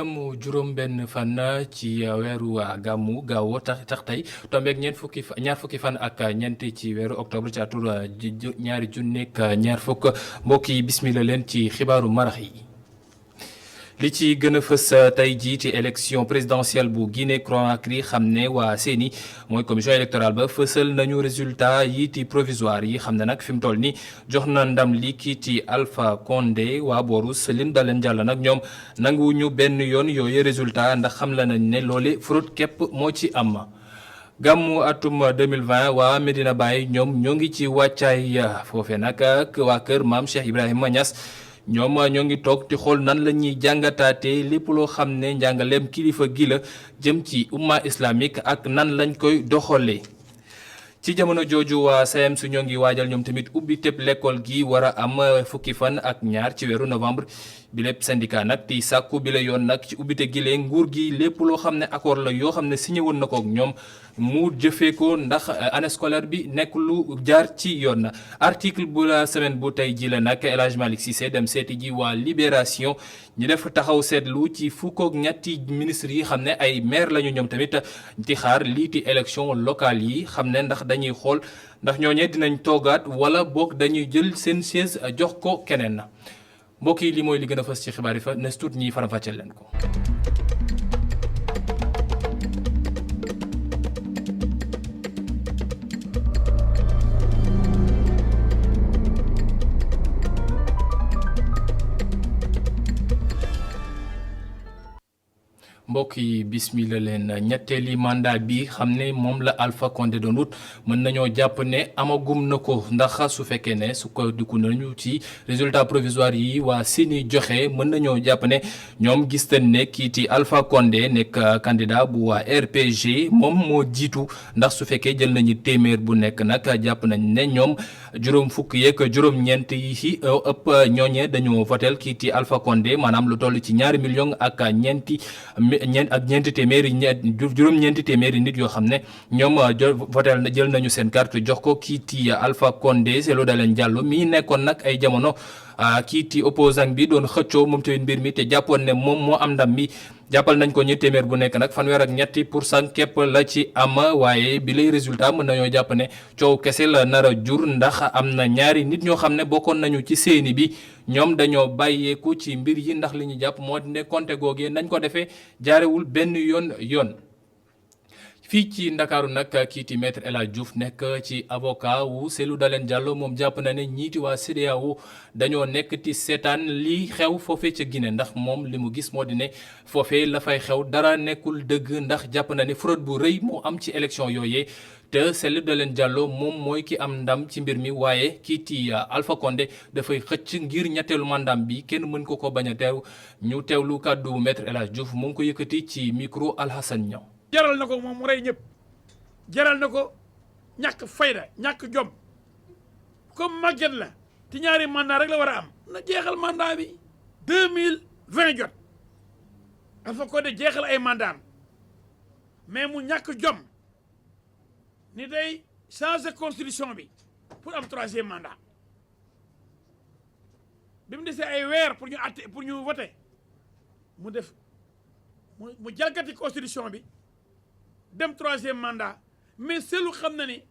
gàmmu juróom benn fan ci weeru gàmmu gaaw tax tey tombeeg ñaar fukki fan ak ñeent ci weeru octobre ci atur ñaari junneeg ñaar fukk mbokk yi bismillah leen ci xibaaru marax yi. li ci gën a fës tey jii ci élection présidentielle bu Guinée Conakry xam ne waa CENI mooy commission électorale ba fësal nañu résultat yi ci provisoire yi xam ne nag fi mu toll ni jox na ndam li kii ci Alpha Condé waa booru Cellin Dalein Diallo nag ñoom nanguwuñu benn yoon yooyu résultat ndax xam la nañ ne loole fraude képp moo ci am. gàmmu atum 2020 waa Medina Baye ñoom ñoo ngi ci wàccaay foofe nag ak waa kër maam Cheikh Ibrahima Niass. ñoom ñoo ngi toog di xool nan la ñuy jàngataatee lépp loo xam ne njàngaleem kilifa gi la jëm ci umma islamique ak nan lañ koy doxalee. ci jamono jooju waa SAEMS ñoo ngi waajal ñoom tamit ubbi tëb l'école gi war a am fukki fan ak ñaar ci weeru novembre bi lépp syndicat nag di sàkku bi la yoon nag ci ubbite gilee nguur gi lépp loo xam ne accord la yoo xam ne signé woon na ko ak ñoom mu jëfee ko ndax année scolaire bi nekk lu jaar ci yoon. article bu la semaine bu tey ji la nag El Hadj Malick Cissé dem seeti ji waa Libération ñu def taxaw seetlu ci fukk ak ñetti ministres yi xam ne ay maire lañu ñoom tamit di xaar liiti élection locale yi xam ne ndax dañuy xool ndax ñooñee dinañ toogaat wala boog dañuy jël seen siège jox ko keneen na mbokk yi li mooy li gën a fës ci xibaar yi fa nes tuut ñi faram-fàcceel leen ko. mbokk yi bismillah leen ñetteeli mandat bi xam ne moom la Alpha Condé doon wut mën nañoo jàpp ne amagum na ko ndax su fekkee ne su ko dikku nañu ci résultat provisoire yi waa CENI joxe mën nañoo jàpp ne ñoom gis nañ ne kii ci Alpha Condé nekk candidat bu waa RPG moom moo jiitu ndax su fekkee jël nañu téeméer bu nekk nag jàpp nañ ne ñoom juróom fukk yeeg juróom-ñeent yi ci ëpp ñooñee dañoo votel kii ci Alpha Condé maanaam lu toll ci 2 millions ak ñeenti téeméeri juróom-ñeenti téeméeri nit yoo xam ne ñoom votel jël nañu seen carte jox ko kii ci Alpha Condé Cellin Dalein Diallo mi nekkoon nag ay jamono kii ci opposant bi doon xëccoo moom tamit mbir mi te jàppoon ne moom moo am ndam mi jàppal nañ ko ñu téeméer bu nekk nag 32% képp la ci am waaye bi lay résultat mën nañoo jàpp ne coow kese la nar a jur ndax am na ñaari nit ñoo xam ne bokkoon nañu ci CENI bi ñoom dañoo bàyyeeku ci mbir yi ndax li ñu jàpp moo di ne compte googee nañ ko defee jaarewul benn yoon. fii ci ndakaaru nag kii ci maître El Hadj Diouf nekk ci avocat wu Cellin Dalein Diallo moom jàpp na ne ñiiti waa CEDEAO dañoo nekk ci seetaan li xew foofee ca Guinée ndax moom li mu gis moo di ne foofee la fay xew dara nekkul dëgg ndax jàpp na ne fraude bu rëy moo am ci élection yooyee te Cellin Dalein Diallo moom mooy ki am ndam ci mbir mi waaye kii ci Alpha Condé dafay xëcc ngir ñetteelu mandaam bi kenn mën ko bañ a teew ñu teewlu kàddu maître El Hadj Diouf mu ngi ko yëkkati ci micro Alhassane Niang. jaral na ko moom mu rey ñëpp jaral na ko ñàkk fayda ñàkk jom comme màgget la te ñaari mandat rek la war a am na jeexal mandat bi 2020 jot Alpha Condé jeexal ay mandat mais mu ñàkk jom ni day changer constitution bi pour am 3e mandat bi mu desee ay weer pour ñu atte pour ñu voter mu def mu jalgati constitution bi dem 3e mandat mais seetlu xam na ni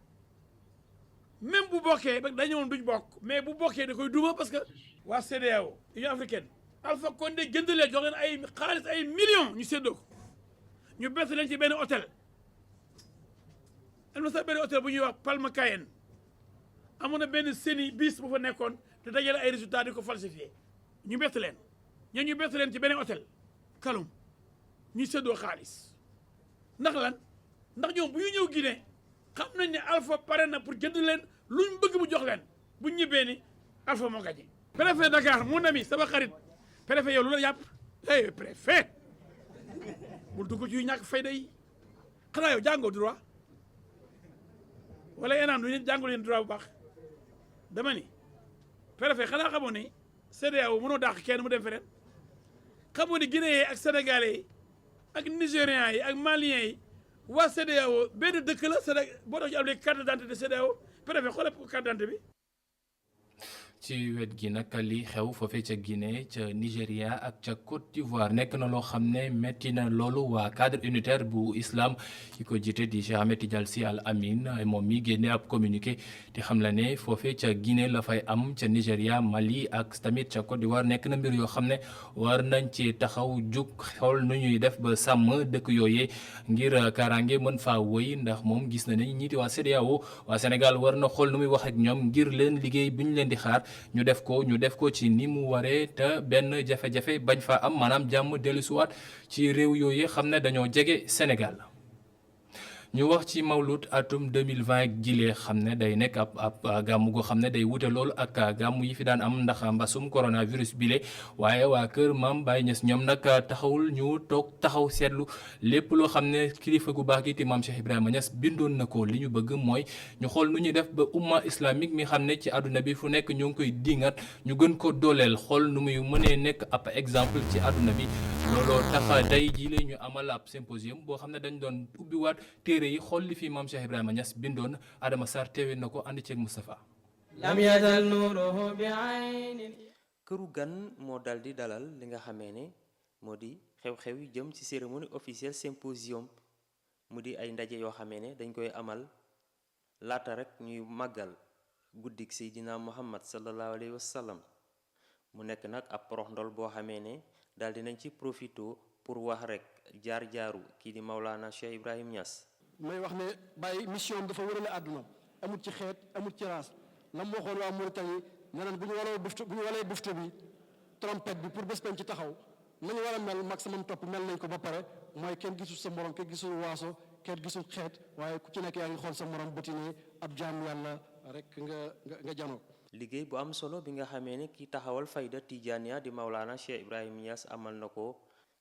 même bu bokkee dañu woon duñ bokk mais bu bokkee da koy duma parce que waa CEDEAO Union africaine Alpha Condé jëndalee jox leen ay xaalis ay millions ñu séddoo ko ñu bett leen ci benn hôtel am na sax benn hôtel bu ñuy wax Palma Cayenne amoon na benn CENI bis bu fa nekkoon te dajale ay résultats di ko falsifié ñu bett leen ñu bett leen ci benn hôtel Kaloum ñu séddoo xaalis ndax lan ndax ñoom bu ñu ñëw Guinée xam nañ ne Alpha pare na pour jënd leen luñ bëgg mu jox leen bu ñu ñibbee ni Alpha moo gagné. préfet Dakar mon ami sama xarit préfet yow lu la yàpp eh préfet bul dugg ci ñàkk fayda yi xanaa yow jàngoo droit wala yéen du jàngul leen droit bu baax dama ni préfet xanaa xamoon ne CEDEAO mënoo dàq kenn mu dem feneen xamoon ne Guinéen ak Sénégalais yi ak Nigérians yi ak Maliens yi waa CEDEAO benn dëkk la boo tax ñu am les carte d'identité CEDEAO préfet xoolal carte d'identité bi. ci wet gi nag li xew foofee ca Guinée ca Nigéria ak ca Côte d'Ivoire nekk na loo xam ne metti na loolu waa cadre unitaire bu islam ki ko jiite di Cheikh Ahmed Tidiane Sy Al Amin moom mi génne ab communiqué di xam la ne foofee ca Guinée la fay am ca Nigéria Mali ak tamit ca Côte d'Ivoire nekk na mbir yoo xam ne war nañ ci taxaw jug xool nu ñuy def ba sàmm dëkk yooyee ngir kaaraange mën faa wëy ndax moom gis na ne ñiiti waa CEDEAO waa Sénégal war na xool nu muy wax ak ñoom ngir leen liggéey bi ñu leen di xaar ñu def ko ci ni mu waree te benn jafe-jafe bañ fa am maanaam jàmm dellusiwaat ci réew yooyu xam ne dañoo jege Sénégal. ñu wax ci mawlud atum 2020 gilee xam ne day nekk ab gàmm goo xam ne day wute loolu ak gàmm yi fi daan am ndax mbasum coronavirus bile waaye waa kër Maam Baye Niass ñoom nag taxawul ñu toog taxaw seetlu lépp loo xam ne kilifa gu baax gi te Maam Cheikh Ibrahima Niass bindoon na ko li ñu bëgg mooy ñu xool nu ñuy def ba umma islamique mi xam ne ci àdduna bi fu nekk ñu ngi koy dingat ñu gën ko dooleel xool nu muy mënee nekk ab exemple ci àdduna bi looloo tax tey jii la ñu amal ab symposium boo xam ne dañ doon ubbiwaat téere yi xool li fi Maam Cheikh Ibrahima Niass bindoon Adama Sarr teewe na ko ànd ceeg Moustapha. këru gan moo dal di dalal li nga xamee ne moo di xew-xew yu jëm ci cérémonie officielle symposium mu di ay ndaje yoo xamee ne dañ koy amal laata rek ñuy màggal guddik Seydina Muhammad sallallahu alayhi wa sallam mu nekk nag ab porox ndol boo xamee ne daal dinañ ci profito pour wax rek jaar-jaaru kii di Maulana Cheikh Ibrahim Niass. may wax ne Baye mission dafa wërale àdduna amul ci xeet amul ci raas la mu waxoon waa Mauritanie ne leen bu ñu walee bufte bi trompette bi pour bés bañ ci taxaw nañu war a mel maximum topp mel nañ ko ba pare mooy kenn gisul sa morom kenn gisul waaso kenn gisul xeet waaye ku ci nekk yaa ngi xool sa morom bëti ne ab jaam yàlla rek nga janoo. liggéey bu am solo bi nga xamee ne ki taxawal fayda Tijaaniya di Maulana Cheikh Ibrahim Niass amal na ko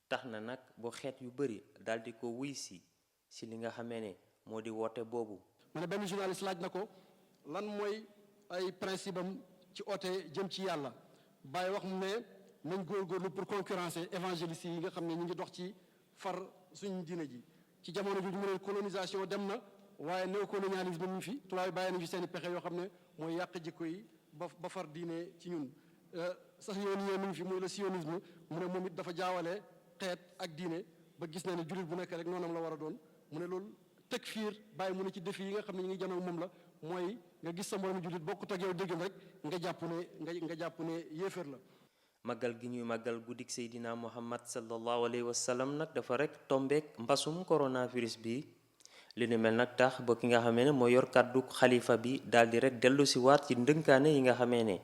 tax na nag bu xeet yu bëri daal di ko wuy si li nga xamee ne moo di woote boobu. ma ne benn journaliste laaj na ko lan mooy ay principe am ci oote jëm ci yàlla Baye wax mu ne nañ góorgóorlu pour concurrencer évangélistes yi nga xam ne ñu ngi dox ci far suñu diine ji ci jamono jooju mu ne colonisation dem na waaye néocolonialisme mu ngi fi tubaab yi bàyyi nañu seen i pexe yoo xam ne mooy yàq jikko yi ba far diine ci ñun sax yoon yee mu ngi fi muy le sionisme mu ne moom it dafa jaawale xeet ak diine ba gis na ne jullit bu nekk rek noonam la war a doon mu ne loolu takfiir Baye mu ne ci défi yi nga xam ne ñu ngi janoo moom la mooy nga gis sa moromu jullit bokkut ak yow déggam rek nga jàpp ne yéeféer la. màggal gi ñuy màggal guddik Seydina Muhammad sallallahu alayhi wa sallam nag dafa rek tombeek mbasum coronavirus bi li ni mel nag tax ba ki nga xamee ne moo yor kàddu xalifa bi daal di rek dellu si waat ci ndënkaane yi nga xamee ne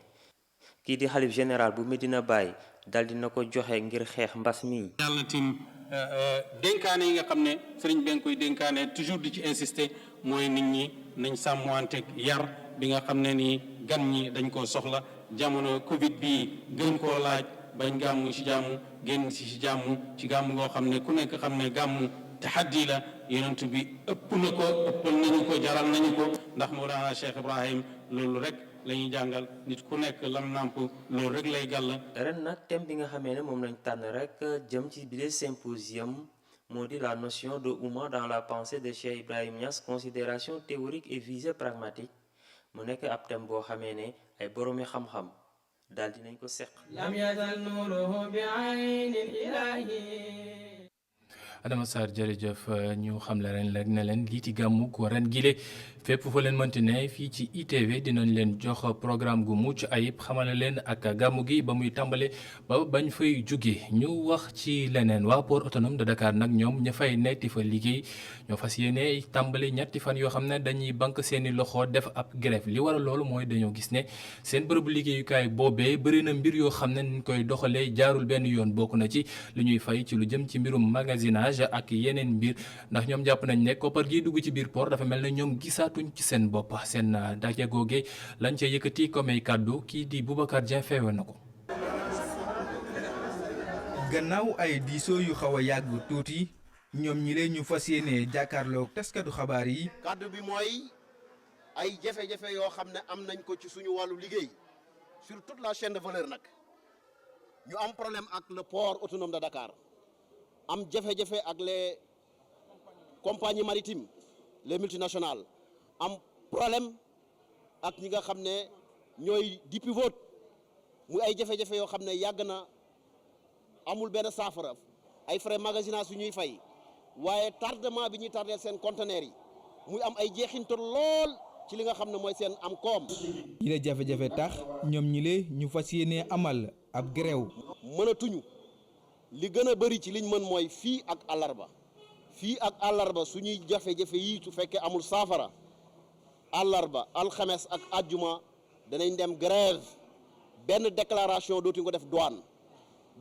kii di xalif général bu Medina Baye daal di na ko joxe ngir xeex mbas mi. yàlla tim dénkaane yi nga xam ne sëriñ bi nga koy dénkaane toujours di ci insister mooy nit ñi nañ sàmmanteeg yar bi nga xam ne nii gan ñi dañ koo soxla jamono Covid bii gën koo laaj bañ gàmmu ci jàmm génn ci jàmm ci gàmm goo xam ne ku nekk xam ne gàmmu taxaddi la yonent bi ëppal nañu ko jaral nañu ko ndax Mawlana Cheikh Ibrahim loolu rek la ñuy jàngal nit ku nekk lam nàmp loolu rek lay gàll. ren nag thème bi nga xamee ne moom lañ tànn rek jëm ci bile symposium moo di la notion de oumma dans la pensée de Cheikh Ibrahim Niass, considération théorique et visée pragmatique mu nekk ab thème boo xamee ne ay boroomi xam-xam daal dinañ ko seq. lam yazal nuruhu bi aynil ilahi. Adama Sarr jërëjëf ñu xam la ren rek ne leen lii ci gàmmu ko ren gile fépp fa leen mënti ne fii ci ITV dinañ leen jox programme gu mucc ayib xamale leen ak gàmmu gi ba muy tàmbale ba bañ fay jóge ñu wax ci leneen waa port autonome de Dakar nag ñoom ña fay netti fa liggéey ñoo fas yéene tàmbale ñetti fan yoo xam ne dañuy banque seeni loxo def ab grève li waral loolu mooy dañoo gis ne seen bërëbu liggéeyukaay boobee bëri na mbir yoo xam ne ñu koy doxalee jaarul benn yoon bokk na ci li ñuy fay ci lu jëm ci mbirum magasinage ak yeneen mbir ndax ñoom jàpp nañ ne koppar gi dugg ci biir port dafa mel ne ñoom gisaatuñ ci seen bopp seen daje googe lañ ca yëkkati comme ay kàddu kii di Boubacar Dieng feewe na ko. gannaaw ay diisoo yu xaw a yàgg tuuti ñoom ñi leen ñu fas yéene jàkkaarloog taskatu xabaar yi. kàddu bi mooy ay jafe-jafe yoo xam ne am nañ ko ci suñu wàllu liggéey sur toute la chaîne de valeur nag ñu am problème ak le port autonome de Dakar. am jafe-jafe ak les compagnies maritimes les multinationales am problème ak ñi nga xam ne ñooy di pivot muy ay jafe-jafe yoo xam ne yàgg na amul benn saafara ay frais magasinage yu ñuy fay waaye tardement bi ñuy tardeel seen conteneurs yi muy am ay jeexintal lool ci li nga xam ne mooy seen am koom. yi la jafe-jafe tax ñoom ñi le ñu fas yéene amal ab grève. mënatuñu li gën a bëri ci liñ mën mooy fii ak àllarba suñuy jafe-jafe yi su fekkee amul saafara àllarba alxames ak àjjuma danañ dem grève benn déclaration dootuñ ko def douane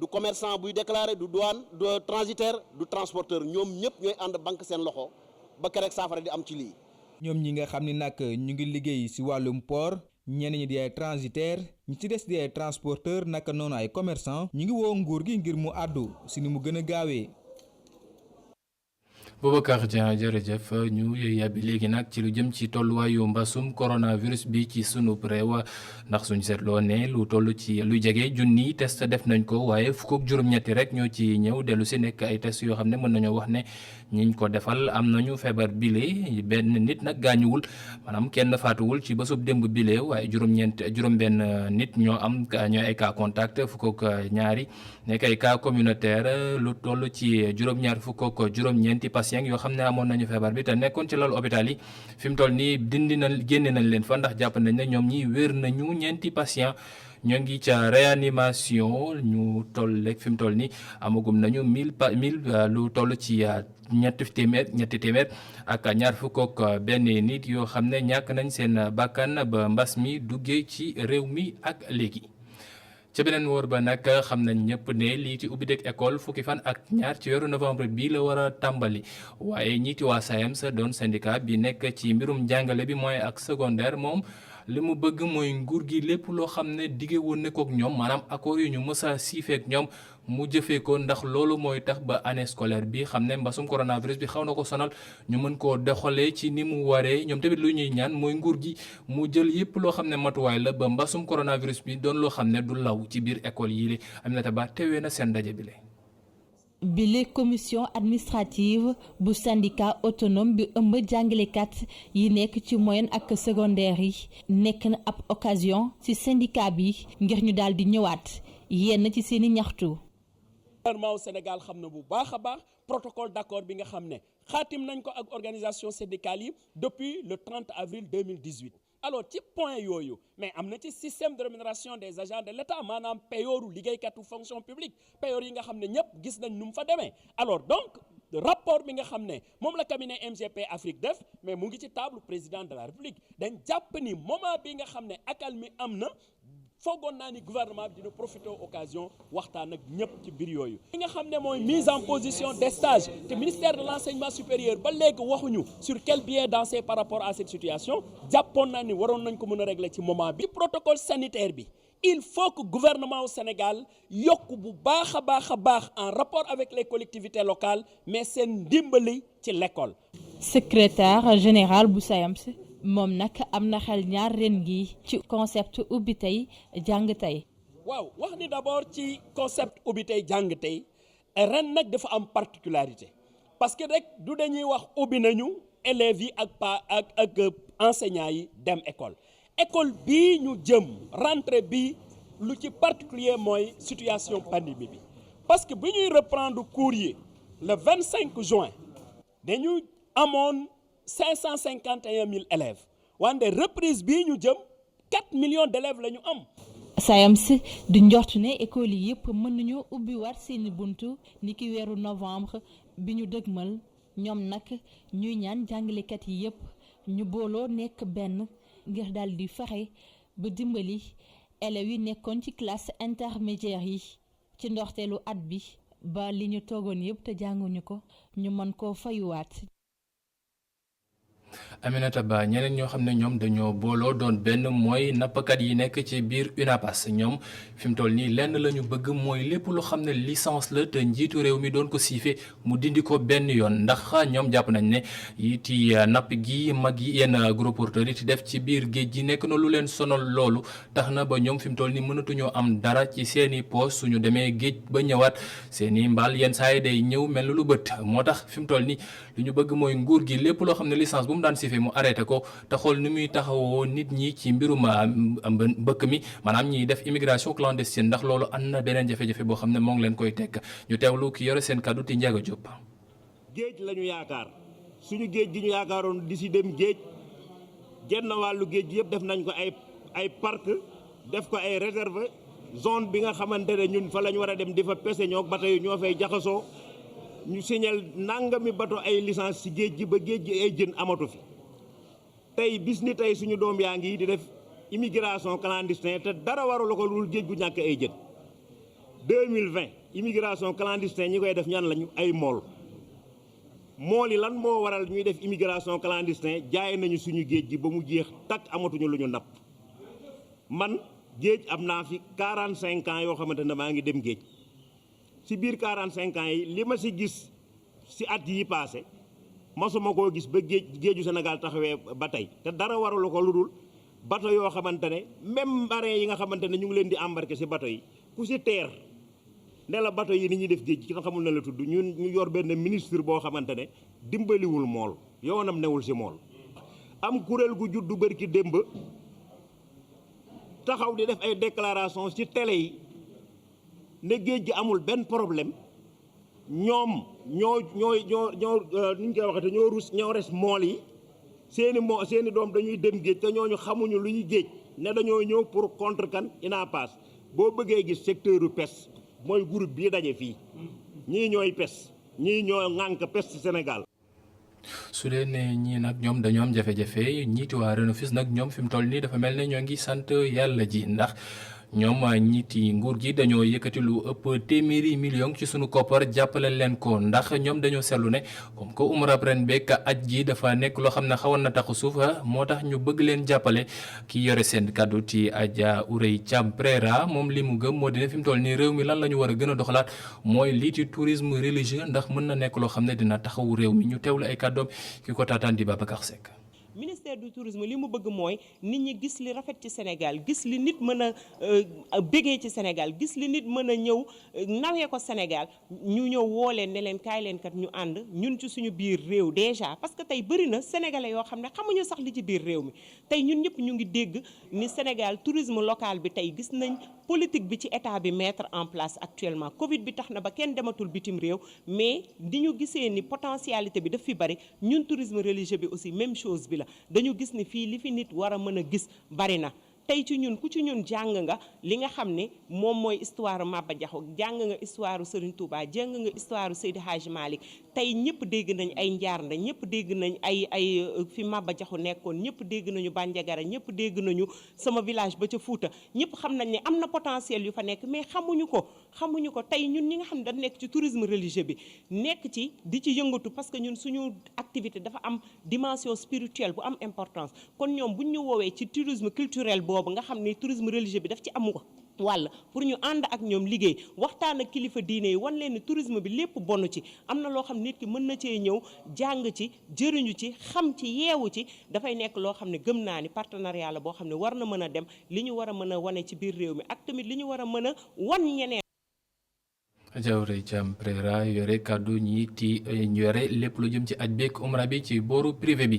du commerçant buy déclarer du douane du transitaire du transporteur ñoom ñëpp ñooy ànd banque seen loxo ba keroog saafara di am ci lii. ñoom ñi nga xam ni nag ñu ngi liggéey ci wàllum port ñenn ñi di ay transitaire ñi ci des di ay transporteur naka noonu ay commerçant ñu ngi woo nguur gi ngir mu àddu ci ni mu gën a gaawee. Boubacar Dieng jërëjëf ñu yàbbi léegi nag ci lu jëm ci tolluwaayu mbasum coronavirus bi ci sunu réew ndax suñu seetloo ne lu toll ci lu jege junni test def nañ ko waaye fukk ak juróom-ñetti rek ñoo ci ñëw dellu si nekk ay test yoo xam ne mën nañoo wax ne ñiñ ko defal am nañu feebar bile benn nit nag gaañuwul maanaam kenn faatuwul ci bésub démb bile waaye juróom-benn nit ñoo am ñooy ay cas contact fukk ak ñaari nekk ay cas communautaire lu toll ci juróom-ñaar fukk ak juróom-ñeenti patients yoo xam ne amoon nañu feebar bi te nekkoon ci lalu hôpital yi fi mu toll nii génne nañ leen fa ndax jàpp nañ ne ñoom ñi wér nañu ñeenti patient ñoo ngi ca réanimation ñu toll rek fi mu toll nii amagum nañu 1000 lu toll ci ñetti téeméer ak ñaar fukk ak benn nit yoo xam ne ñàkk nañ seen bakkan ba mbas mi duggee ci réew mi ak léegi. ca beneen wóor ba nag xam nañ ñëpp ne lii ci ubbi dëkk école fukki fan ak ñaar ci weeru novembre bii la war a tàmbali waaye ñiiti waa SAEMS doon syndicat bi nekk ci mbirum jàngale bi moyen ak secondaire moom li mu bëgg mooy nguur gi lépp loo xam ne dige woon ne kook ñoom maanaam accord yu ñu mës a siifeek ñoom mu jëfee ko ndax loolu mooy tax ba année scolaire bi xam ne mbasum coronavirus bi xaw na ko sonal ñu mën koo doxalee ci ni mu waree ñoom tamit lu ñuy ñaan mooy nguur gi mu jël yépp loo xam ne matuwaay la ba mbasum coronavirus bi doon loo xam ne du law ci biir école yi li Aminata Ba teewee na seen ndaje bi le bile commission administrative bu syndicat autonome bi ëmb jàngalekat yi nekk ci moyenne ak secondaire yi nekk na ab occasion ci syndicat bi ngir ñu daal di ñëwaat yenn ci seeni ñaxtu. gouvernement Sénégal xam na bu baax a baax protocole d'accord bi nga xam ne xaatim nañ ko ak organisation syndicale yi depuis le 30 avril 2018 alors ci point yooyu mais am na ci système de rémunération des agents de l'État maanaam payooru liggéeykatu fonction publique payoor yi nga xam ne ñëpp gis nañ nu mu fa demee alors donc rapport bi nga xam ne moom la cabinet MGP Afrique def mais mu ngi ci table président de la République dañ jàpp ni moment bi nga xam ne accalmie am na foogoon naa ni gouvernement bi dina profiter occasion waxtaan ak ñëpp ci mbir yooyu. li nga xam ne mooy mise en position des stages te ministère de l'enseignement supérieur ba léegi waxuñu sur quel biais danser par rapport à cette situation jàppoon naa ni waroon nañ ko mën a régler ci moment bi. protocole sanitaire bi il faut que gouvernement au Sénégal yokk bu baax a baax en rapport avec les collectivités locales mais seen ndimbali ci l'école. secrétaire général bu SAEMS moom nag am na xel ñaar ren gi ci concept ubbi tey jàng tey. waaw wax ni d'abord ci concept ubbi tey jàng tey ren nag dafa am particularité parce que rek du dañuy wax ubbi nañu élèves yi ak enseignants yi dem école bii ñu jëm rentrée bi lu ci particulier mooy situation pandémie bi parce que bi ñuy reprendre cours yi le 25 juin dañu amoon 551 000 élèves wante reprise bii ñu jëm 4 millions d'élèves la ñu am. SAEMS di njort ne école yi yëpp mën nañoo ubbi waat seeni buntu ni ki weeru novembre bi ñu dëgmal ñoom nag ñuy ñaan jàngalekat yi yëpp ñu booloo nekk benn ngir daal di fexe ba dimbali élèves yi nekkoon ci classe intermédiaire yi ci ndorteelu at bi ba li ñu toogoon yëpp te jànguñu ko ñu mën koo fayuwaat. Aminata Ba ñeneen ñoo xam ne ñoom dañoo booloo doon benn mooy nappkat yi nekk ci biir UNAPAS ñoom fi mu toll nii lenn la ñu bëgg mooy lépp lu xam ne licence la te njiitu réew mi doon ko siife mu dindi ko benn yoon ndax ñoom jàpp nañ ne ci napp gi mag yi yenn gros porteurs yi ci def ci biir géej gi nekk na lu leen sonal loolu tax na ba ñoom fi mu toll nii mënatuñoo am dara ci seeni poos suñu demee géej ba ñëwaat seeni mbaal yenn saa yi day ñëw mel lu bët moo tax fi mu toll nii lu ñu bëgg mooy nguur gi lépp loo xam ne licence bu mu daan siifee mu arrêté ko te xool ni muy taxawoo nit ñi ci mbirum mbëkk mi maanaam ñiy def immigration clandestine ndax loolu am na beneen jafe-jafe boo xam ne moo ngi leen koy tekk ñu teewlu ki yore seen kàddu ti Ndiaga Diop. géej la ñu yaakaar suñu géej gi ñu yaakaaroon di si dem géej genn wàllu géej gi yëpp def nañ ko ay parc def ko ay réserve zone bi nga xamante ne ñun fa la ñu war a dem di fa pese ñoo bato yi ñoo fay jaxasoo ñu signal nangami bato ay licence ci géej gi ba géej gi ay jën amatu fi tey bis ni tey suñu doom yaa ngi di def immigration clandestine te dara warul ko lu géej gu ñàkk ay jën 2020 immigration clandestine ñi koy def ñan lañu ay mool yi lan moo waral ñuy def immigration clandestine jaay nañu suñu géej gi ba mu jeex takk amatuñu lu ñu napp man géej am naa fi 45 ans yoo xamante ne maa ngi dem géej ci biir 45 ans yi li ma ci gis ci at yi passé masuma koo gis ba géeju Sénégal taxawee ba tey te dara waralu ko lu dul bato yoo xamante ne même marin yi nga xamante ne ñu ngi leen di embarquer ci bato yi ku ci teer ne la bato yi ni ñuy def géej gi ki nga xamul ne la tudd ñun ñu yor benn ministre boo xamante ne dimbaliwul mool yoonam newul ci mool am kuréel gu juddu bërki démb taxaw di def ay déclaration ci télé yi ne géej gi amul benn problème ñoom ñoo ni ñu koy waxee ñoo res mool yi seeni doom dañuy dem géej te ñooñu xamuñu lu ñuy géej ne dañoo ñëw pour contre kan INAPAS boo bëggee gis secteur pêche mooy groupe bii daje fii ñii ñooy pêche ñii ñoo ŋànk pêche ci Sénégal. su dee ne ñii nag ñoom dañoo am jafe-jafe ñiiti waa Renofis nag ñoom fi mu toll nii dafa mel ne ñoo ngi sant yàlla ji ndax ñoom ñiiti nguur gi dañoo yëkkati lu ëpp téeméeri million ci sunu koppar jàppale leen ko ndax ñoom dañoo seetlu ne comme que umra ren beeg aj gi dafa nekk loo xam ne xawoon na tax suuf moo tax ñu bëgg leen jàppale ki yore seen kàddu ci Adja Ourey Thiam Prera moom li mu gëm moo di ne fi mu toll nii réew mi lan la ñu war a gën a doxalaat mooy lii ci tourisme religieux ndax mën na nekk loo xam ne dina taxawu réew mi ñu teewlu ay kàddoom ki ko taataan di Babacar Seck. ministère du tourisme li mu bëgg mooy nit ñi gis li rafet ci Sénégal gis li nit mën a bégee ci Sénégal gis li nit mën a ñëw nawee ko Sénégal ñu ñëw woo leen ne leen kaay leen kat ñu ànd ñun ci suñu biir réew déjà parce que tey bëri na sénégalais yoo xam ne xamuñu sax li ci biir réew mi tey ñun ñëpp ñu ngi dégg ni Sénégal tourisme local bi tey gis nañ politique bi ci état bi mettre en place actuellement Covid bi tax na ba kenn dematul bitim réew mais di ñu gisee ni potentialité bi daf fi bari ñun tourisme religieux bi aussi même chose bi la dañu gis ni fii li fi nit war a mën a gis bari na tey ci ñun ku ci ñun jàng nga li nga xam ne moom mooy histoire Maba Diakhou jàng nga histoire Serigne Touba jàng nga histoire Seydi Hadji Malick tey ñëpp dégg nañ ay njaarnda ñëpp dégg nañ ay fi Maba Diakhou nekkoon ñëpp dégg nañu Bandiagara ñëpp dégg nañu sama village ba ca Fouta ñëpp xam nañ ne am na potentiel yu fa nekk mais xamuñu ko tey ñun ñi nga xam ne dañ nekk ci tourisme religieux bi nekk ci di ci yëngatu parce que ñun suñu activité dafa am dimension spirituelle bu am importance kon ñoom buñ ñu woowee ci tourisme culturel boobu nga xam ni tourisme religieux bi daf ci amu ko wàll pour ñu ànd ak ñoom liggéey waxtaan ak kilifa diine yi wan leen ni tourisme bi lépp bonu ci am na loo xam nit ki mën na cee ñëw jàng ci jëriñu ci xam ci yeewu ci dafay nekk loo xam ne gëm naa ni partenariat la boo xam ne war na mën a dem li ñu war a mën a wane ci biir réew mi ak tamit li ñu war a mën a wan ñeneen. Adja Ourey Thiam Prera yore kàddu ñiiti yore lépp lu jëm ci aj beeg umra bi ci booru privé bi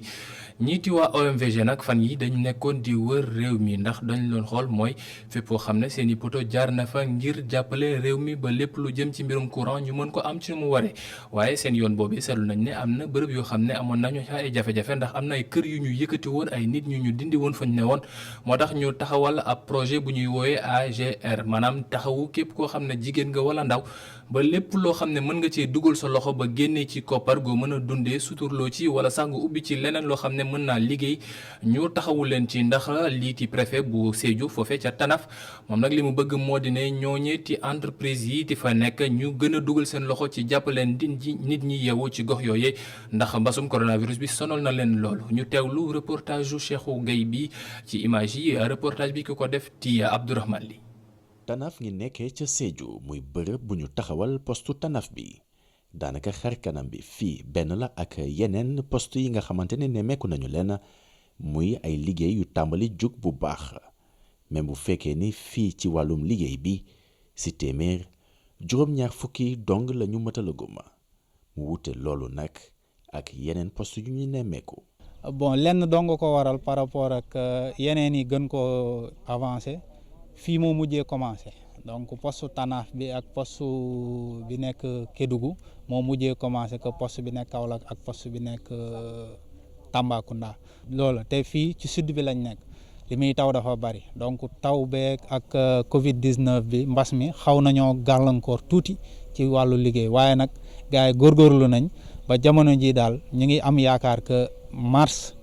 ñiiti waa OMVG nag fan yi dañu nekkoon di wër réew mi ndax dañu doon xool mooy fépp foo xam ne seen i poto jaar na fa ngir jàppale réew mi ba lépp lu jëm ci mbirum courant ñu mën ko am ci mu waree waaye seen yoon boobu seetlu nañ ne am na bërëb yoo xam ne amoon nañu ay jafe-jafe ndax am na ay kër yu ñu yëkkati woon ay nit ñu dindi woon fañ ne woon moo tax ñu taxawal ab projet bu ñuy woowee AGR maanaam taxawu képp koo xam ne jigéen nga wala ndaw ba lépp loo xam ne mën nga cee dugal sa loxo ba génnee ci koppar goo mën a dundee suturloo ci wala sax nga ubbi ci leneen loo xam ne mën naa liggéey ñu taxawu leen ci ndax liiti préfet bu Sédhiou foofee ca Tanaf moom nag li mu bëgg moo di ne ñooñeeti entreprise yi di fa nekk ñu gën a dugal seen loxo ci jàppaleen nit ñi yeewu ci gox yooyee ndax mbasum coronavirus bi sonal na leen loolu ñu teewlu reportage yu Cheikhou Gueye bi ci image yi reportage bi ki ko def ti Abdourahmane Li. Tanaf ngi nekkee ca Sédhiou muy bërëb bu ñu taxawal postu Tanaf bi daanaka xar kanam bi fii benn la ak yeneen poste yi nga xamante ne nemmeeku nañu leen muy ay liggéey yu tàmbali jug bu baax même bu fekkee ni fii ci wàllum liggéey bi ci téeméer juróom-ñaar fukki dong lañu mëtalagum mu wute loolu nag ak yeneen poste yu ñu nemmeeku. bon lenn dong ko waral par rapport ak yeneen yi gën ko avancé fii moo mujjee commencé donc poste Tanaf bi ak poste bi nekk Kédougou moo mujjee commencé que poste bi nekk Kaolack ak poste bi nekk Tambacounda loolu te fii ci sud bi lañ nekk li muy taw dafa bari donc taw beeg ak Covid 19 bi mbas mi xaw nañoo gàllankoor tuuti ci wàllu liggéey waaye nag gars yi góorgóorlu nañ ba jamono ji daal ñu ngi am yaakaar que mars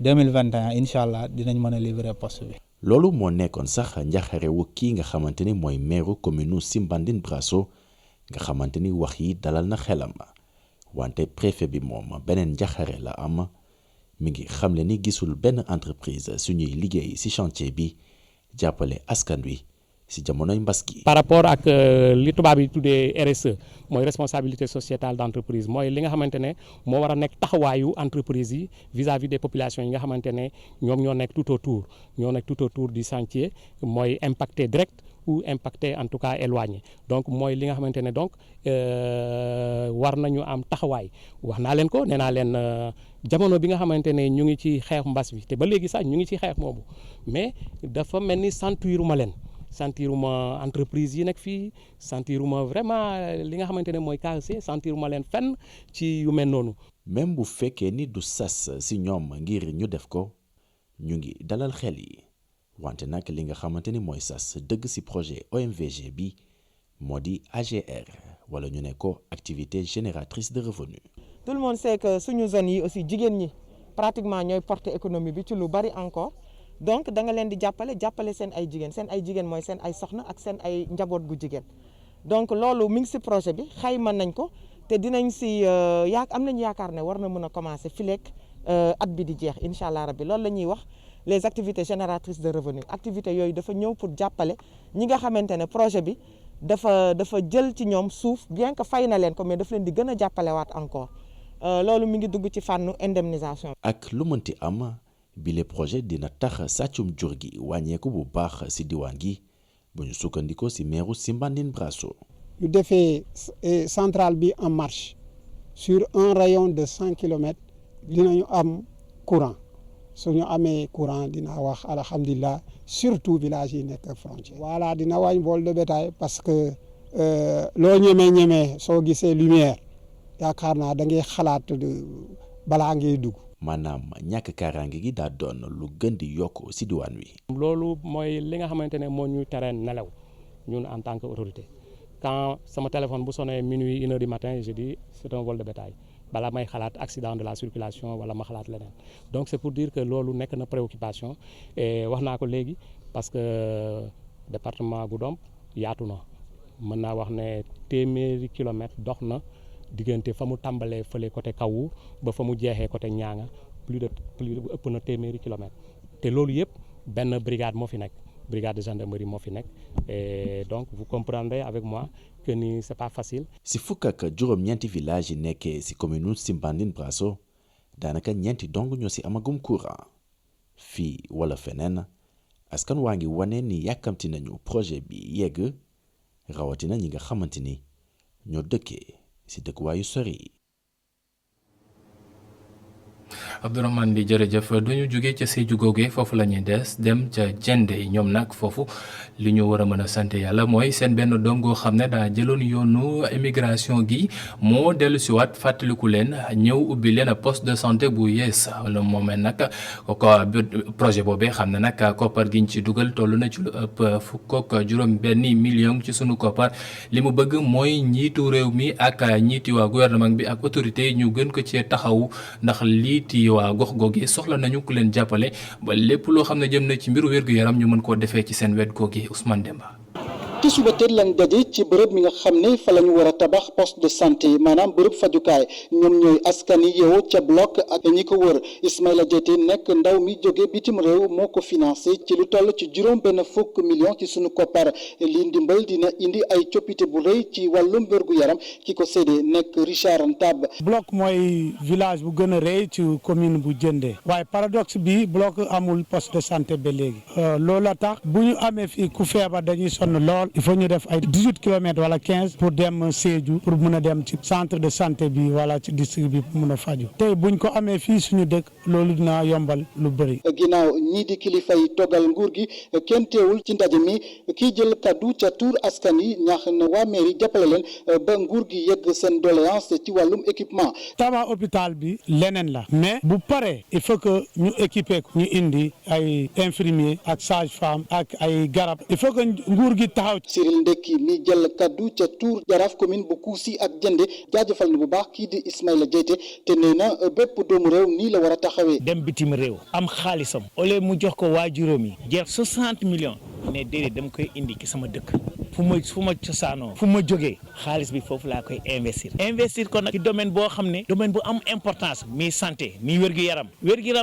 2021 incha allah dinañ mën a livrer poste bi. loolu moo nekkoon sax njaxarewu kii nga xamante ni mooy maire commune Simbandine Brasso nga xamante ni wax yi dalal na xelam wante préfet bi moom beneen njaxare la am mi ngi xamle ni gisul benn entreprise suñuy liggéey ci chantier bi jàppale askan wi ci jamonoy mbas gi. par rapport ak li tubaab yi tuddee RSE mooy responsabilité sociétale d'entreprise mooy li nga xamante ne moo war a nekk taxawaayu entreprise yi vis-à-vis des populations yi nga xamante ne ñoom ñoo nekk tout autour du chantier mooy impacté direct ou impacté en tout cas éloigné donc mooy li nga xamante ne donc war nañu am taxawaay wax naa leen ko nee naa leen jamono bi nga xamante ne ñu ngi ci xeex mbas bi te ba léegi sax ñu ngi ci xeex moomu mais dafa mel ni sentiruma entreprise yi nekk fii sentiruma vraiment li nga xamante ne mooy KEC sentiruma leen fenn ci yu mel noonu. même bu fekkee ni du sas ci ñoom ngir ñu def ko ñu ngi dalal xel yi wante nag li nga xamante ni mooy sas dëgg ci projet OMVG bi moo di AGR wala ñu ne ko activité génératrice de revenus. tout le monde sait que suñu zone yi aussi jigéen ñi pratiquement ñooy porter économie bi ci lu bari encore. donc da nga leen di jàppale seen ay jigéen mooy seen ay soxna ak seen ay njaboot gu jigéen donc loolu mi ngi ci projet bi xayma nañ ko te dinañ ci am nañ yaakaar ne war na mën a commencer fileeg at bi di jeex incha allah rabbi loolu la ñuy wax les activités génératrices de revenus activités yooyu dafa ñëw pour jàppale ñi nga xamante ne projet bi dafa jël ci ñoom suuf bien que fay na leen ko mais daf leen di gën a jàppalewaat encore loolu mi ngi dugg ci fànnu indemnisation. ak lu mënti am. bile projet dina tax sàccum jur gi wàññeeku bu baax ci diwaan gi bu ñu sukkandikoo ci meeru Simbandine Brasso. ñu defee centrale bi en marche sur un rayon de 100 kilomètres dinañu am courant su ñu amee courant dina wax alhamdulilah surtout village yi nekk frontière. voilà dina wàññi vol de bétail parce que loo ñemee soo gisee lumière yaakaar naa da ngay xalaat balaa ngay dugg. maanaam ñàkk kaaraange gi daa doon lu gën di yokk ci diwaan wi. loolu mooy li nga xamante ne moo ñuy tere nelaw ñun en tant que autorité quand sama téléphone bu sonné minuit 1h du matin je dis c'est un vol de bétail bala may xalaat accident de la circulation wala ma xalaat leneen donc c'est pour dire que loolu nekk na préoccupation et wax naa ko léegi parce que département Goudomp yaatu na mën naa wax ne téeméeri kilomètres dox na. diggante fa mu tàmbalee fële côté Kawu ba fa mu jeexee côté Ñaanga plus ëpp na téeméeri kilomètres te loolu yëpp benn brigade moo fi nekk brigade de gendarmerie moo fi nekk et donc vous comprendrez avec moi que ni c'est pas facile. ci fukk ak juróom-ñeenti village yi nekkee ci commune Simbandine Brasso daanaka ñeenti dong ñoo ci amagum courant fii wala feneen askan waa ngi wane ni yàkkamti nañu projet bi yegg rawatina ñi nga xamante ni ñoo dëkkee. ci dëkkuwaayu sori yi. Abdourahmane di jërëjëf duñu jóge ca Sédhiou googe foofu la ñuy dem ca Jende ñoom nag foofu li ñu war a mën a sant yàlla mooy seen benn doom goo xam ne daa jëloon yoonu immigration gi moo dellu si waat fàttaliku leen ñëw ubbi leen poste de santé bu yees wala moomee nag ko projet boobee xam ne nag koppar giñ ci dugal toll na ci lu ëpp fukk ak juróom benn million ci sunu koppar li mu bëgg mooy njiitu réew mi ak njiiti waa gouvernement bi ak autorité yi ñu gën ko cee taxawu ndax liiti waa gox googi soxla nañu ku leen jàppale ba lépp loo xam ne jëm na ci mbiru wér-gu-yaram ñu mën koo defee ci seen wet googi Ousmane Demba. ci suba teel lañ daje ci bërëb mi nga xam ne fa la ñu war a tabax poste de santé maanaam bërëb fajukaay ñoom ñooy askan yi yeewoo ca bloc ak ñi ko wër Ismaïla Diété nekk ndaw mi jóge bitim réew moo ko financé ci lu toll ci juróom benn fukk million ci sunu koppar lii ndimbal dina indi ay coppite bu rëy ci wàllum wér-gu-yaram ki ko séddee nekk Richard Ntab. bloc mooy village bu gën a rëy ci commune bu Jëndee waaye paradoxe bi bloc amul poste de santé ba léegi loolu la tax bu ñu amee fii ku feebar dañuy sonn lool Kaolack il faut ñu def ay 18 kilomètres wala 15 pour dem Sédhiou pour mun a dem ci centre de santé bi wala ci district bi pour mun a faju tey buñ ko amee fii suñu dëkk loolu dina yombal lu bëri. ginnaaw ñii di kilifa yi toggal nguur gi kenn teewul ci ndaje mi kii jël kaddu ca tur askan yi ñaax na waa mairie jàppale leen ba nguur gi yegg seen doléance ci wàllum équipement. tabax hôpital bi leneen la mais bu paree il faut que ñu équiper ko ñu indi ay infirmier ak sage-femme ak ay garab il faut que nguur gi taxaw. Cyril Ndekki mi jël kaddu ca tur jaraaf commune bu Kousi ak Jënde jaajëfal na bu baax kii di Ismaïla Diété te nee na bépp doomu réew nii la war a taxawee. dem bitim réew am xaalisam au lieu mu jox ko waajuram yi jeex 60 millions ne déedéet dama koy indi ci sama dëkk fu ma cosaanoo fu ma jógee xaalis bi foofu laa koy investir ko nag ci domaine boo xam ne domaine bu am importance mi santé mi wér-gu-yaram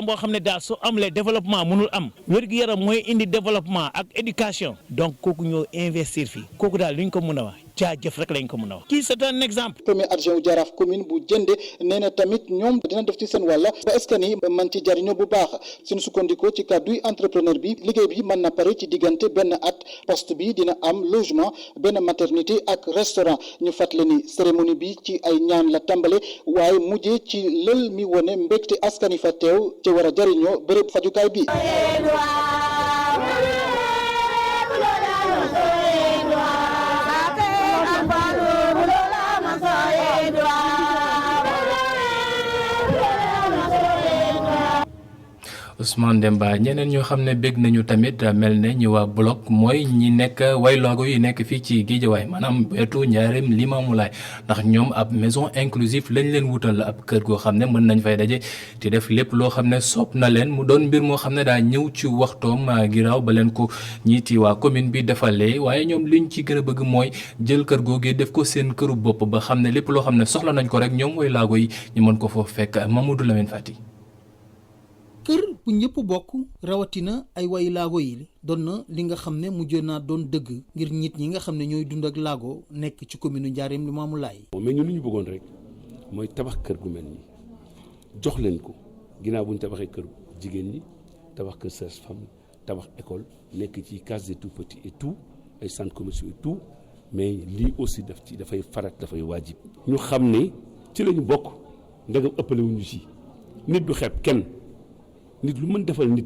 boo xam ne daal su amlee développement mënul am wér-gu-yaram mooy indi développement ak éducation donc kooku ñoo investir fii kooku daal li ñu ko mën a wax jaajëf rek lañ ko mën a wax kii c'est un exemple. premier adjoint jaraaf commune bu Jënde nee na tamit ñoom dina def ci seen wàlla ba askan yi man ci jariñoo bu baax suñu sukkandikoo ci kàdduy entrepreneur bi liggéey bi mën na pare ci diggante benn at poste bi dina am logement benn maternité ak restaurant ñu fàttali ni cérémonie bi ci ay ñaan la tàmbale waaye mujjee ci lël mi wone mbégte askan yi fa teew ci war a jariñoo bërëb fajukaay bi. Ousmane Demba ñeneen ñoo xam ne bég nañu tamit mel ne ñi waa bloc mooy ñi nekk waylaago yi nekk fii ci Guédiawaye maanaam wetu Njaareem Limaamulaay ndax ñoom ab maison inclusive lañ leen wutal ab kër goo xam ne mën nañ fay daje te def lépp loo xam ne soob na leen mu doon mbir moo xam ne daa ñëw ci waxtoom giraaw ba leen ko ñiiti waa commune bi defalee waaye ñoom liñ ci gën a bëgg mooy jël kër googee def ko seen këru bopp ba xam ne lépp loo xam ne soxla nañ ko rek ñoom waylaago yi ñu mën ko foofu fekk Mamadou Lamine Fati. kër bu ñëpp bokk rawatina ay way laago yi doon na li nga xam ne mujjoon naa doon dëgg ngir nit ñi nga xam ne ñooy dund ak laago nekk ci commune Ndiarème Limamoulaye. mais ñun li ñu bëggoon rek mooy tabax kër gu mel nii jox leen ko ginnaaw bu ñu tabaxee kër jigéen ñi tabax kër sage-femme tabax école nekk ci case des tout-petits et tout ay centres commerciaux et tout mais lii aussi dafay farat dafay waajib. ñu xam ne ci la ñu bokk ndegam ëppale wuñu ci nit du xeeb kenn. nit lu mën defal nit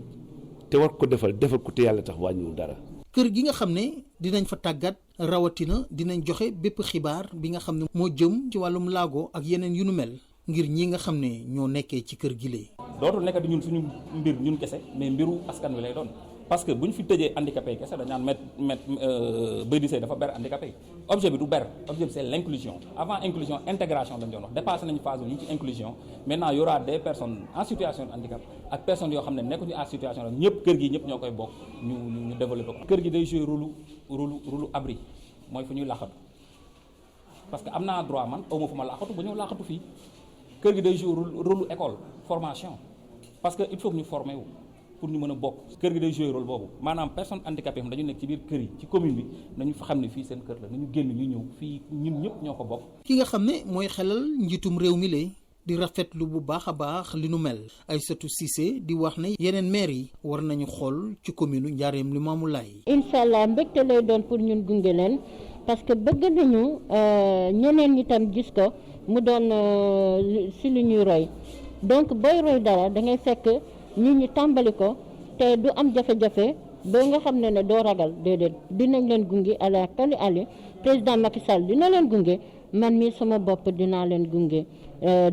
te war ko defal ko te yàlla tax wàññiwul dara. kër gi nga xam ne dinañ fa tàggat rawatina dinañ joxe bépp xibaar bi nga xam ne moo jëm ci wàllum laago ak yeneen yu nu mel ngir ñi nga xam ne ñoo nekkee ci kër gi lee. dootul nekk di ñun suñu mbir ñun kese mais mbiru askan wi lay doon parce que bu ñu fi tëjee handicapé yi kese dañ naan Bay di Sey dafa ber handicapé yi objet bi du ber objet bi c'est l'inclusion avant inclusion intégration lañ doon wax dépassé nañu phase ñu ci inclusion maintenant y aura des personnes en situation de handicap ak personnes yoo xam ne nekkuñu en situation de ñëpp kër gi ñëpp ñoo koy bokk ñu développé ko. kër gi day jouer rôle abri mooy fu ñuy laqatu parce que am naa droit man aw ma fu ma laqatu ba ñëw laqatu fii kër gi day jouer rôle école formation parce que il faut que ñu former wu. pour ñu mën a bokk kër gi day jouer rôle boobu maanaam personne handicapée xam dañu nekk ci biir kër yi ci commune bi nañu fa xam ne fii seen kër la nañu génn ñu ñëw fii ñun ñëpp ñoo ko bokk. ki nga xam ne mooy xelal njiitum réew mi la di rafetlu bu baax a baax li nu mel Aïssatou Cissé di wax ne yeneen maire yi war nañu xool ci commune Ndiarème Limamoulaye. incha allah mbégte lay doon pour ñun gunge leen parce que bëgg nañu ñeneen ñi tam gis ko mu doon si lu ñuy roy donc booy roy dara da ngay fekk. ñi tàmbali ko te du am jafe-jafe ba nga xam ne doo ragal déedéet dinañ leen gunge ala kali ali président Macky Sall dina leen gunge man mii sama bopp dinaa leen gunge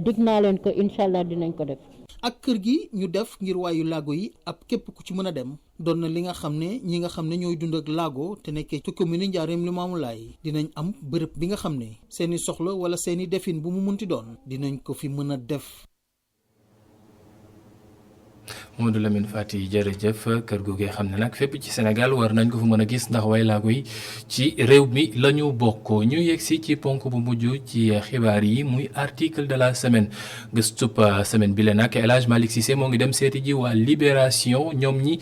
dig naa leen ko incha allah dinañ ko def. ak kër gi ñu def ngir waayu laago yi ab képp ku ci mën a dem doon na li nga xam ne ñi nga xam ne ñooy dund ak laago te nekkee ci commune Ndiarème Limamoulaye dinañ am bërëb bi nga xam ne seeni soxla wala seeni defin bu mu munti doon dinañ ko fi mën a def. Mamadou Lamine Fati jërëjëf kër googee xam ne nag fépp ci Sénégal war nañ ko fa mën a gis ndax waylaago yi ci réew mi la ñu bokk ñu yegsi ci ponk bu mujj ci xibaar yi muy article de la semaine gëstub semaine bi la nag El Hadj Malick Cissé moo ngi dem seeti ji waa Libération ñoom ñi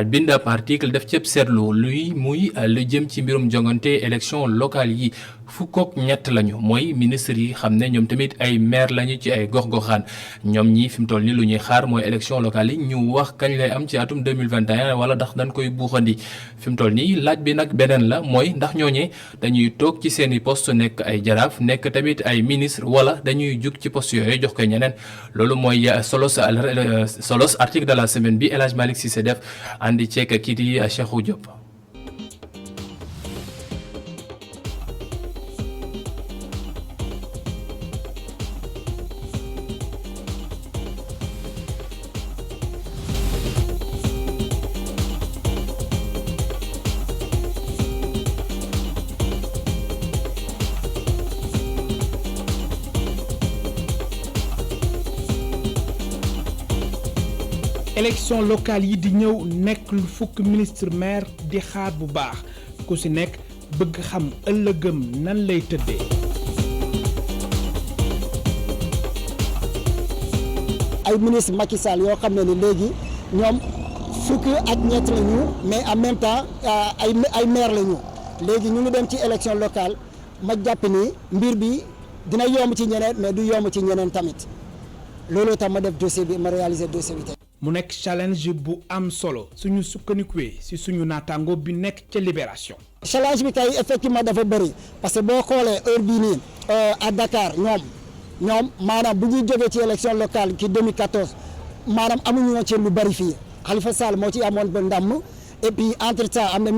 bind ab article def ceeb seetlu luy muy lu jëm ci mbirum jongante élection locale yi fukk ak ñett lañu mooy ministre yi xam ne ñoom tamit ay maire lañu ci ay gox-goxaan ñoom ñi fi mu toll nii lu ñuy xaar mooy élection locale yi ñu wax kañ lay am ci atum 2021 wala ndax dañ koy buuxandi fi mu toll nii laaj bi nag beneen la mooy ndax ñooñee dañuy toog ci seeni poste nekk ay jaraaf nekk tamit ay ministre wala dañuy jug ci poste yooyu jox ko ñeneen loolu mooy solos article de la semaine bi El Hadj Malick Cissé def andi ceek kii di Cheikhou Diop. élection locale yi di ñëw nekk lu fukk ministre maire di xaar bu baax ku ci nekk bëgg xam ëllëgëm nan lay tëddee. ay ministre Macky Sall yoo xam ne ni léegi ñoom fukk ak ñett la ñu mais en même temps ay maire la ñu léegi ñu ngi dem ci élection locale ma jàpp ni mbir bi dina yomb ci ñeneen mais du yomb ci ñeneen tamit loolu tam ma def dossier bi ma réaliser dossier bi tey. mu nekk challenge bu am solo suñu sukkandikuwee ci suñu naataango bi nekk ca Libération. challenge bi kay effectivement dafa bëri parce que boo xoolee heure bii nii à Dakar ñoom maanaam bu ñuy jógee ci élection locale ki 2014 maanaam amuñu woon ci lu bëri fii Khalifa Sall moo ci amoon ba ndam et puis entre temps am na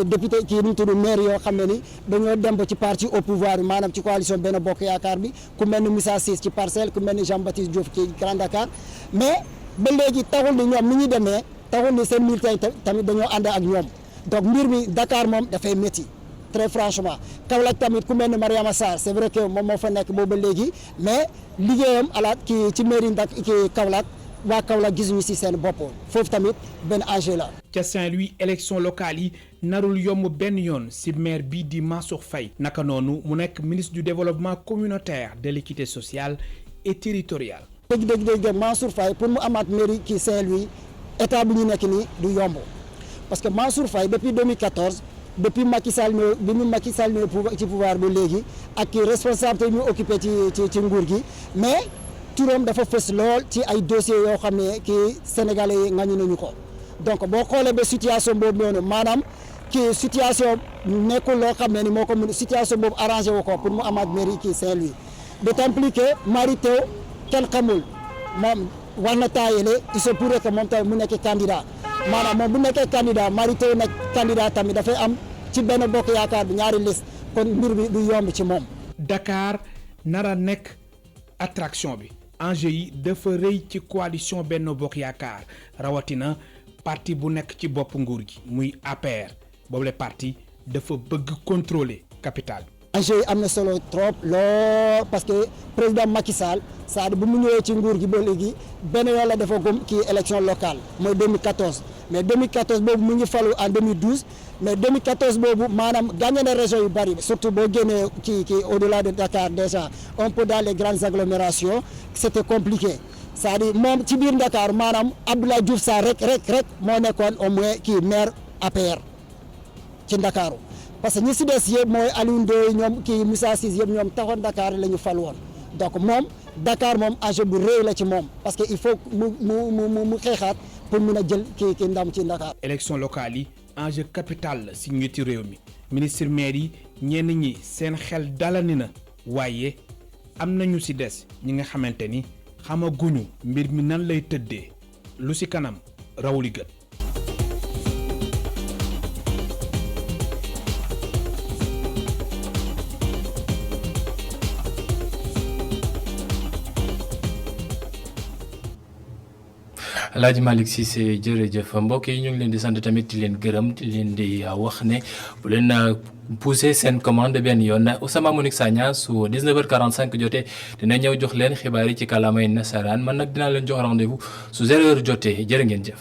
député kii nu mu tudd maire yoo xam ne ni dañoo dem ba ci parti au pouvoir bi maanaam ci coalition Benno Bokk Yaakaar bi ku mel ni Moussa Ciss ci Parcelles ku mel ni Jean-Baptiste Diouf ci Grand Dakar mais. ba léegi taxul ni ñoom ni ñu demee taxul ni seen militants tamit dañoo ànd ak ñoom donc mbir mi Dakar moom dafay métti très franchement Kaolack tamit ku mel ni Mariama Sarr c'est vrai que moom moo fa nekk boobu ba léegi mais liggéeyam alaat kii ci mairie Ndak kii Kaolack waa Kaolack gisuñu si seen bopp foofu tamit benn enjeu la. ca Saint-Louis élection locale yi narul yomb benn yoon ci maire bii di Mansour Faye naka noonu mu nekk ministre du développement communautaire de l'équité sociale et territoriale. dëgg Mansour Faye pour mu amaat mairie kii Saint-Louis état bi ñu nekk nii du yomb parce que Mansour Faye depuis 2014 depuis Macky Sall ñëw bi mu Macky Sall ñëw ci pouvoir ba léegi ak kii responsabilité yi ñu occupé ci nguur gi mais turam dafa fës lool ci ay dossiers yoo xam ne kii sénégalais yi ngañu nañu ko donc boo xoolee ba situation boobu noonu maanaam kii situation nekkul loo xam ne ni moo ko mën situation boobu arrangé wu ko pour mu amaat mairie kii Saint-Louis d'autant plus que Mary Teuw kenn xamul moom war na taayele il se pourrait que moom tamit mu nekk candidat maanaam moom bu nekkee candidat Mary Teuw nekk candidat tamit dafay am ci benn bokk yaakaar bi ñaari liste kon mbir bi du yomb ci moom. Dakar nara nekk attraction bi enjeu yi dafa rëy ci coalition Benno Bokk Yaakaar rawatina parti bu nekk ci bopp nguur gi muy APR boobule parti dafa bëgg contrôler capitale. enjeu yi am na solo trop lool parce que président Macky Sall c'est-à-dire bu mu ñëwee ci nguur gi ba léegi benn yoon la dafa gëm kii élection locale mooy 2014 mais 2014 boobu mu ngi falu en 2012 mais 2014 boobu maanaam gagné na région yu bari surtout boo génnee kii au-delà de Dakar déjà un peu dans les grandes agglomérations c'était compliqué c'est-à-dire moom ci biir Dakar maanaam Abdoulaye Diouf Sarr rek moo nekkoon au moins kii maire APR ci Ndakaaru parce que ñi si des yëpp mooy Aliou Ndoye ñoom kii Moussa Ciss yëpp ñoom taxoon Dakar la ñu fal woon donc moom Dakar moom enjeu bu rëy la ci moom parce que il faut mu xeexaat pour mun a jël kii ndam ci Dakar. élection locale yi enjeu capital la si njiitu réew mi ministre maire yi ñenn ñi seen xel dalani na waaye am nañu si des ñi nga xamante ni xamaguñu mbir mi nan lay tëddee lu si kanam rawuli gët. Alaaji Malick Cissé jërëjëf mbokk yi ñu ngi leen di sant tamit di leen gërëm di leen di wax ne bu leen pousser seen commande benn yoon Ousama Monique Sagna su 19h45 jotee dina ñëw jox leen xibaar yi ci kàllaamay nasaraan man nag dinaa leen jox rendez-vous su 0h jotee jërë ngeen jëf.